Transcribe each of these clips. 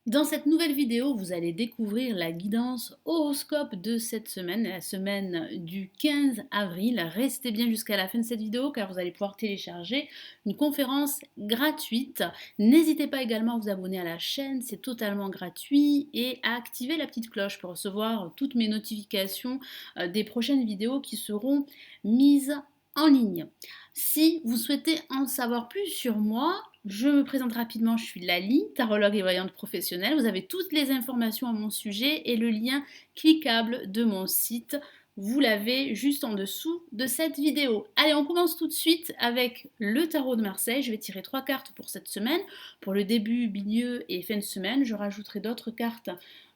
Dans cette nouvelle vidéo, vous allez découvrir la guidance horoscope de cette semaine, la semaine du 15 avril. Restez bien jusqu'à la fin de cette vidéo car vous allez pouvoir télécharger une conférence gratuite. N'hésitez pas également à vous abonner à la chaîne, c'est totalement gratuit, et à activer la petite cloche pour recevoir toutes mes notifications des prochaines vidéos qui seront mises en ligne. Si vous souhaitez en savoir plus sur moi, je me présente rapidement, je suis Lali, tarologue et voyante professionnelle. Vous avez toutes les informations à mon sujet et le lien cliquable de mon site. Vous l'avez juste en dessous de cette vidéo. Allez, on commence tout de suite avec le tarot de Marseille. Je vais tirer 3 cartes pour cette semaine. Pour le début, milieu et fin de semaine, je rajouterai d'autres cartes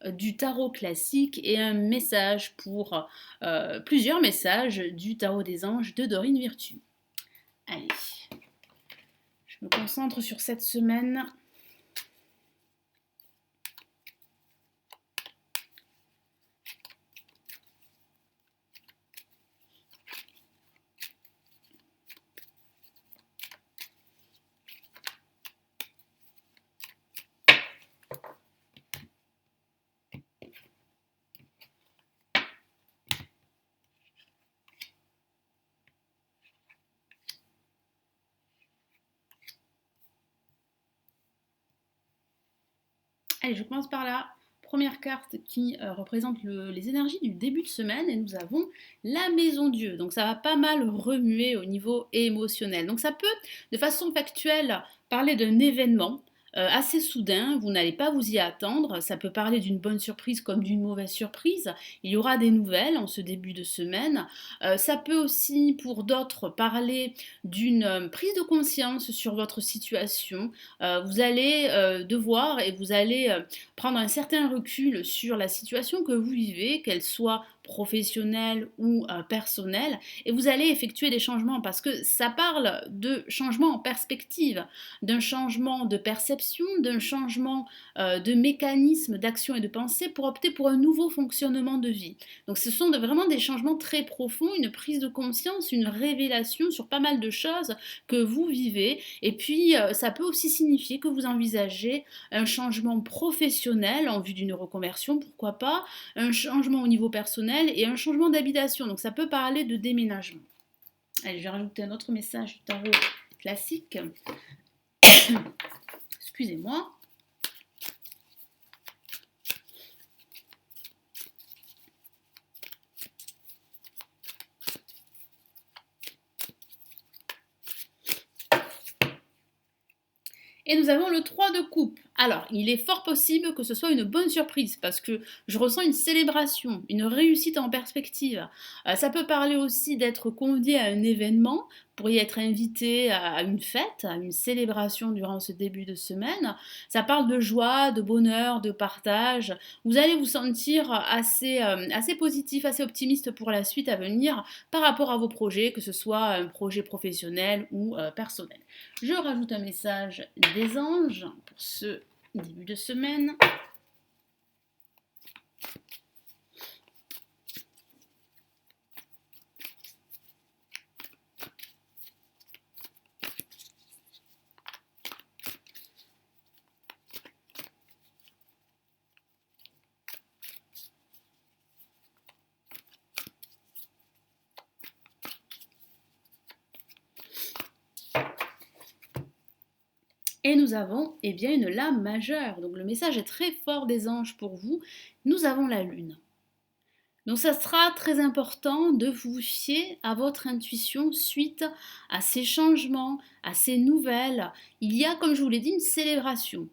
du tarot classique et un message pour plusieurs messages du tarot des anges de Dorine Virtue. Allez, je me concentre sur cette semaine. Allez, je commence par la première carte qui représente les énergies du début de semaine, et nous avons la maison Dieu. Donc ça va pas mal remuer au niveau émotionnel. Donc ça peut, de façon factuelle, parler d'un événement assez soudain, vous n'allez pas vous y attendre, ça peut parler d'une bonne surprise comme d'une mauvaise surprise, il y aura des nouvelles en ce début de semaine. Ça peut aussi pour d'autres parler d'une prise de conscience sur votre situation. Vous allez devoir et vous allez prendre un certain recul sur la situation que vous vivez, qu'elle soit professionnelle ou personnelle, et vous allez effectuer des changements parce que ça parle de changement en perspective, d'un changement de perception, d'un changement de mécanisme d'action et de pensée pour opter pour un nouveau fonctionnement de vie. Donc ce sont vraiment des changements très profonds, une prise de conscience, une révélation sur pas mal de choses que vous vivez. Et puis ça peut aussi signifier que vous envisagez un changement professionnel en vue d'une reconversion, pourquoi pas, un changement au niveau personnel et un changement d'habitation. Donc ça peut parler de déménagement. Allez, je vais rajouter un autre message du tarot classique. Excusez-moi. Et nous avons le 3 de coupe. Alors, il est fort possible que ce soit une bonne surprise parce que je ressens une célébration, une réussite en perspective. Ça peut parler aussi d'être convié à un événement, vous pourriez être invité à une fête, à une célébration durant ce début de semaine. Ça parle de joie, de bonheur, de partage. Vous allez vous sentir assez positif, assez optimiste pour la suite à venir par rapport à vos projets, que ce soit un projet professionnel ou personnel. Je rajoute un message des anges pour ce début de semaine. Et nous avons bien une lame majeure. Donc le message est très fort des anges pour vous. Nous avons la lune. Donc ça sera très important de vous fier à votre intuition suite à ces changements, à ces nouvelles. Il y a, comme je vous l'ai dit, une célébration.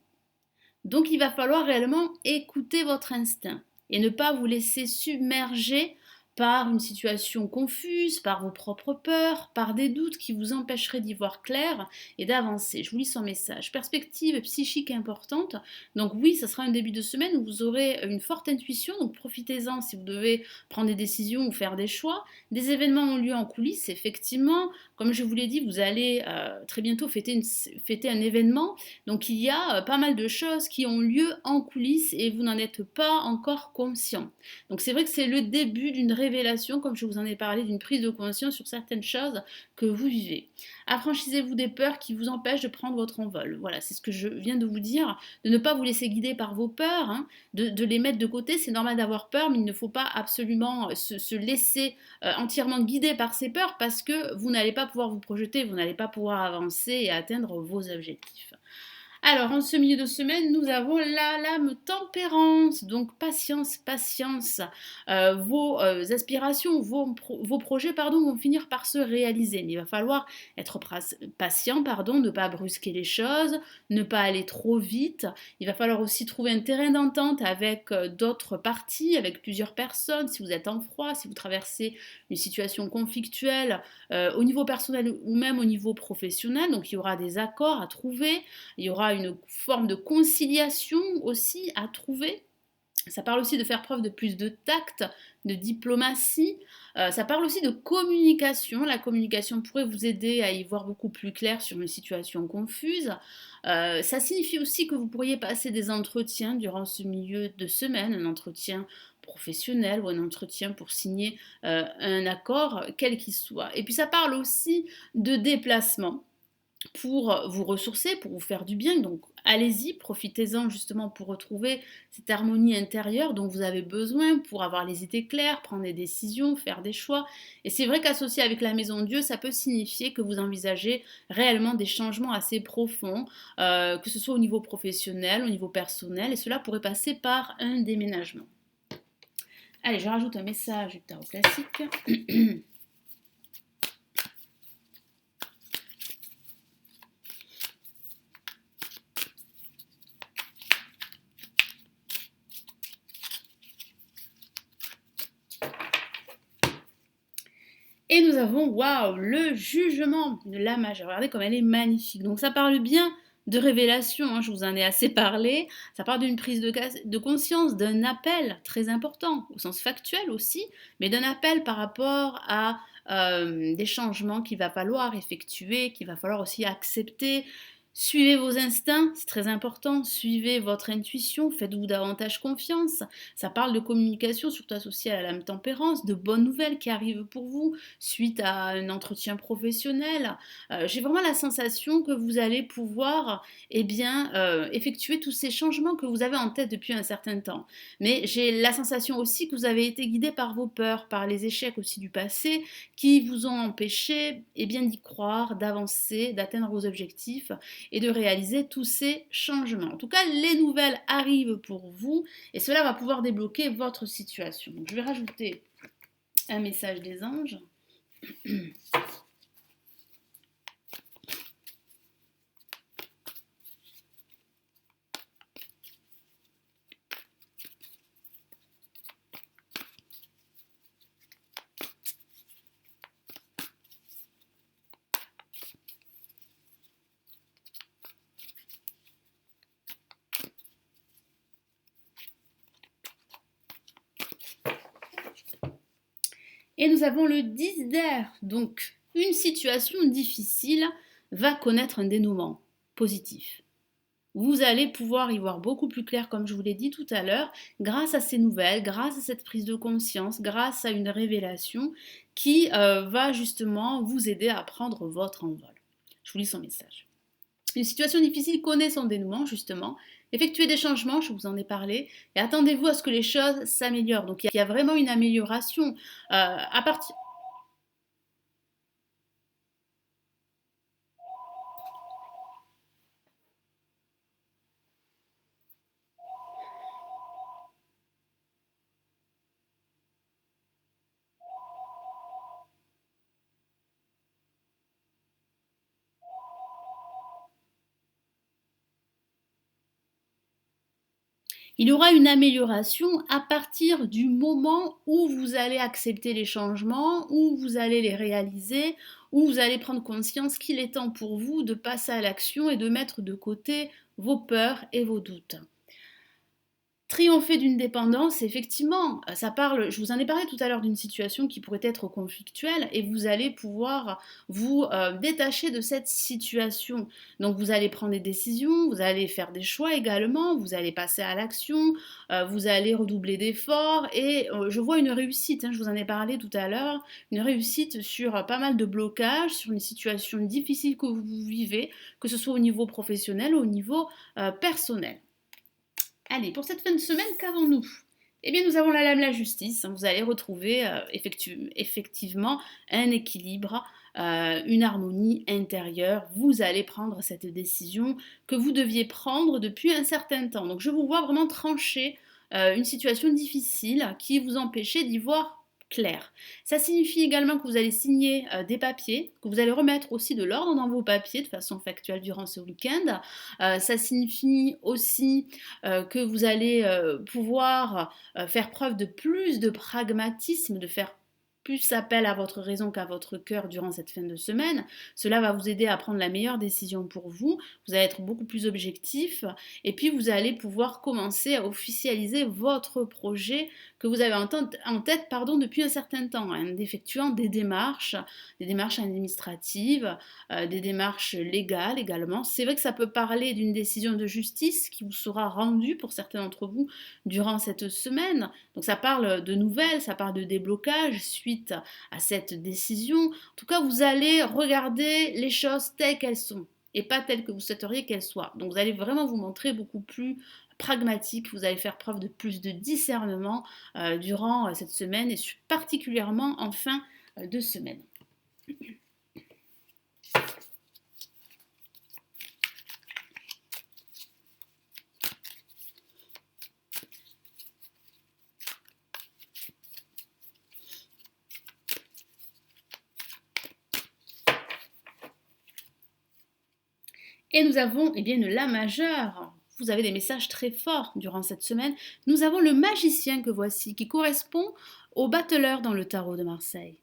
Donc il va falloir réellement écouter votre instinct et ne pas vous laisser submerger par une situation confuse, par vos propres peurs, par des doutes qui vous empêcheraient d'y voir clair et d'avancer. Je vous lis son message. Perspective psychique importante. Donc oui, ça sera un début de semaine où vous aurez une forte intuition, donc profitez-en si vous devez prendre des décisions ou faire des choix. Des événements ont lieu en coulisses, effectivement. Comme je vous l'ai dit, vous allez très bientôt fêter un événement. Donc il y a pas mal de choses qui ont lieu en coulisses et vous n'en êtes pas encore conscient. Donc c'est vrai que c'est le début d'une révélation révélation, comme je vous en ai parlé, d'une prise de conscience sur certaines choses que vous vivez. Affranchissez-vous des peurs qui vous empêchent de prendre votre envol. Voilà, c'est ce que je viens de vous dire, de ne pas vous laisser guider par vos peurs, hein, de les mettre de côté. C'est normal d'avoir peur, mais il ne faut pas absolument se laisser entièrement guider par ces peurs parce que vous n'allez pas pouvoir vous projeter, vous n'allez pas pouvoir avancer et atteindre vos objectifs. Alors, en ce milieu de semaine, nous avons la lame tempérance. Donc, patience, patience. Vos aspirations, vos projets vont finir par se réaliser. Mais il va falloir être patient, ne pas brusquer les choses, ne pas aller trop vite. Il va falloir aussi trouver un terrain d'entente avec d'autres parties, avec plusieurs personnes. Si vous êtes en froid, si vous traversez une situation conflictuelle au niveau personnel ou même au niveau professionnel. Donc, il y aura des accords à trouver. Il y aura une forme de conciliation aussi à trouver. Ça parle aussi de faire preuve de plus de tact, de diplomatie. Ça parle aussi de communication. La communication pourrait vous aider à y voir beaucoup plus clair sur une situation confuse. Ça signifie aussi que vous pourriez passer des entretiens durant ce milieu de semaine, un entretien professionnel ou un entretien pour signer un accord, quel qu'il soit. Et puis ça parle aussi de déplacement pour vous ressourcer, pour vous faire du bien. Donc allez-y, profitez-en justement pour retrouver cette harmonie intérieure dont vous avez besoin pour avoir les idées claires, prendre des décisions, faire des choix. Et c'est vrai qu'associé avec la maison de Dieu, ça peut signifier que vous envisagez réellement des changements assez profonds, que ce soit au niveau professionnel, au niveau personnel, et cela pourrait passer par un déménagement. Allez, je rajoute un message du tarot classique. Et nous avons, waouh, le jugement de la majeure. Regardez comme elle est magnifique. Donc ça parle bien de révélation, hein, je vous en ai assez parlé. Ça parle d'une prise de conscience, d'un appel très important, au sens factuel aussi, mais d'un appel par rapport à des changements qu'il va falloir effectuer, qu'il va falloir aussi accepter. Suivez vos instincts, c'est très important. Suivez votre intuition, faites-vous davantage confiance. Ça parle de communication, surtout associée à la lame tempérance, de bonnes nouvelles qui arrivent pour vous suite à un entretien professionnel. J'ai vraiment la sensation que vous allez pouvoir effectuer tous ces changements que vous avez en tête depuis un certain temps. Mais j'ai la sensation aussi que vous avez été guidé par vos peurs, par les échecs aussi du passé, qui vous ont empêché d'y croire, d'avancer, d'atteindre vos objectifs et de réaliser tous ces changements. En tout cas, les nouvelles arrivent pour vous et cela va pouvoir débloquer votre situation. Donc, je vais rajouter un message des anges. Et nous avons le 10 d'air. Donc, une situation difficile va connaître un dénouement positif. Vous allez pouvoir y voir beaucoup plus clair, comme je vous l'ai dit tout à l'heure, grâce à ces nouvelles, grâce à cette prise de conscience, grâce à une révélation qui va justement vous aider à prendre votre envol. Je vous lis son message. Une situation difficile connaît son dénouement, justement. Effectuez des changements, je vous en ai parlé, et attendez-vous à ce que les choses s'améliorent. Donc il y a vraiment une amélioration à partir... Il y aura une amélioration à partir du moment où vous allez accepter les changements, où vous allez les réaliser, où vous allez prendre conscience qu'il est temps pour vous de passer à l'action et de mettre de côté vos peurs et vos doutes. Triompher d'une dépendance, effectivement, ça parle, je vous en ai parlé tout à l'heure d'une situation qui pourrait être conflictuelle et vous allez pouvoir vous détacher de cette situation. Donc vous allez prendre des décisions, vous allez faire des choix également, vous allez passer à l'action, vous allez redoubler d'efforts et je vois une réussite, hein, je vous en ai parlé tout à l'heure, une réussite sur pas mal de blocages, sur une situation difficile que vous vivez, que ce soit au niveau professionnel ou au niveau personnel. Allez, pour cette fin de semaine, qu'avons-nous? Eh bien, nous avons la lame la justice. Vous allez retrouver effectivement un équilibre, une harmonie intérieure. Vous allez prendre cette décision que vous deviez prendre depuis un certain temps. Donc, je vous vois vraiment trancher une situation difficile qui vous empêchait d'y voir clair. Ça signifie également que vous allez signer des papiers, que vous allez remettre aussi de l'ordre dans vos papiers de façon factuelle durant ce week-end. Ça signifie aussi que vous allez pouvoir faire preuve de plus de pragmatisme, de faire plus appel à votre raison qu'à votre cœur durant cette fin de semaine. Cela va vous aider à prendre la meilleure décision pour vous. Vous allez être beaucoup plus objectif et puis vous allez pouvoir commencer à officialiser votre projet que vous avez en tête depuis un certain temps, en effectuant des démarches administratives, des démarches légales également. C'est vrai que ça peut parler d'une décision de justice qui vous sera rendue pour certains d'entre vous durant cette semaine. Donc ça parle de nouvelles, ça parle de déblocage suite à cette décision. En tout cas, vous allez regarder les choses telles qu'elles sont et pas telles que vous souhaiteriez qu'elles soient. Donc vous allez vraiment vous montrer beaucoup plus pragmatique, vous allez faire preuve de plus de discernement durant cette semaine et particulièrement en fin de semaine. Et nous avons une La majeure. Vous avez des messages très forts durant cette semaine. Nous avons le magicien que voici, qui correspond au battleur dans le tarot de Marseille.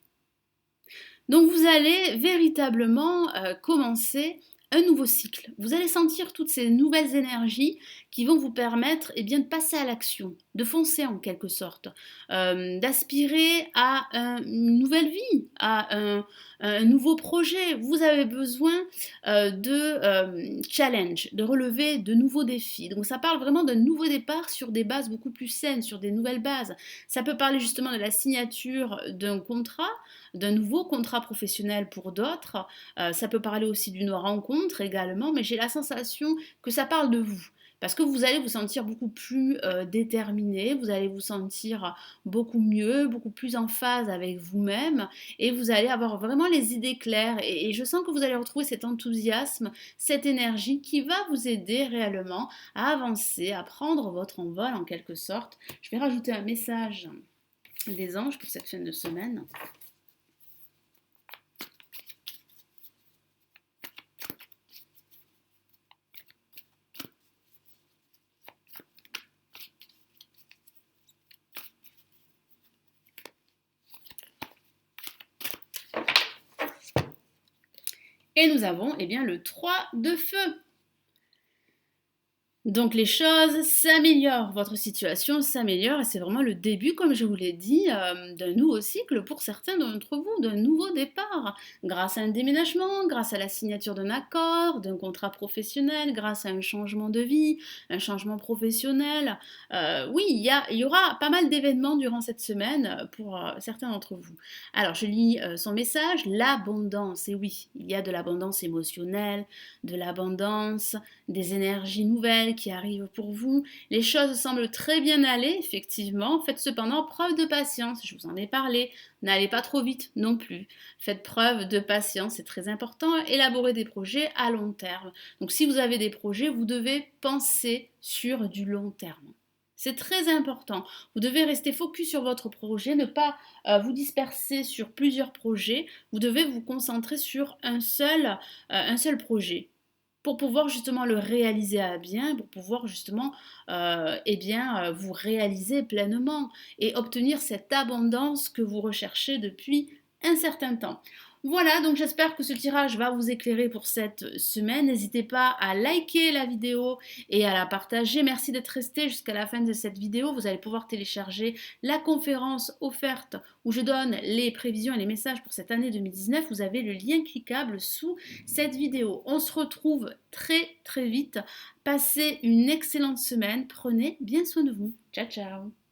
Donc vous allez véritablement commencer un nouveau cycle. Vous allez sentir toutes ces nouvelles énergies qui vont vous permettre de passer à l'action, de foncer en quelque sorte, d'aspirer à une nouvelle vie, à un nouveau projet. Vous avez besoin de challenge, de relever de nouveaux défis. Donc ça parle vraiment d'un nouveau départ sur des bases beaucoup plus saines, sur des nouvelles bases. Ça peut parler justement de la signature d'un contrat, d'un nouveau contrat professionnel pour d'autres. Ça peut parler aussi d'une rencontre également, mais j'ai la sensation que ça parle de vous. Parce que vous allez vous sentir beaucoup plus déterminé, vous allez vous sentir beaucoup mieux, beaucoup plus en phase avec vous-même et vous allez avoir vraiment les idées claires et je sens que vous allez retrouver cet enthousiasme, cette énergie qui va vous aider réellement à avancer, à prendre votre envol en quelque sorte. Je vais rajouter un message des anges pour cette fin de semaine. Et nous avons le 3 de feu. Donc les choses s'améliorent, votre situation s'améliore et c'est vraiment le début, comme je vous l'ai dit, d'un nouveau cycle pour certains d'entre vous, d'un nouveau départ, grâce à un déménagement, grâce à la signature d'un accord, d'un contrat professionnel, grâce à un changement de vie, un changement professionnel. Oui, il y aura pas mal d'événements durant cette semaine pour certains d'entre vous. Alors je lis son message, l'abondance, et oui, il y a de l'abondance émotionnelle, de l'abondance, des énergies nouvelles qui arrivent pour vous. Les choses semblent très bien aller, effectivement. Faites cependant preuve de patience, je vous en ai parlé. N'allez pas trop vite non plus. Faites preuve de patience, c'est très important. Élaborez des projets à long terme. Donc si vous avez des projets, vous devez penser sur du long terme. C'est très important. Vous devez rester focus sur votre projet, ne pas vous disperser sur plusieurs projets. Vous devez vous concentrer sur un seul projet pour pouvoir justement le réaliser à bien, pour pouvoir justement vous réaliser pleinement et obtenir cette abondance que vous recherchez depuis un certain temps. Voilà, donc j'espère que ce tirage va vous éclairer pour cette semaine. N'hésitez pas à liker la vidéo et à la partager. Merci d'être resté jusqu'à la fin de cette vidéo. Vous allez pouvoir télécharger la conférence offerte où je donne les prévisions et les messages pour cette année 2019. Vous avez le lien cliquable sous cette vidéo. On se retrouve très très vite. Passez une excellente semaine. Prenez bien soin de vous. Ciao ciao.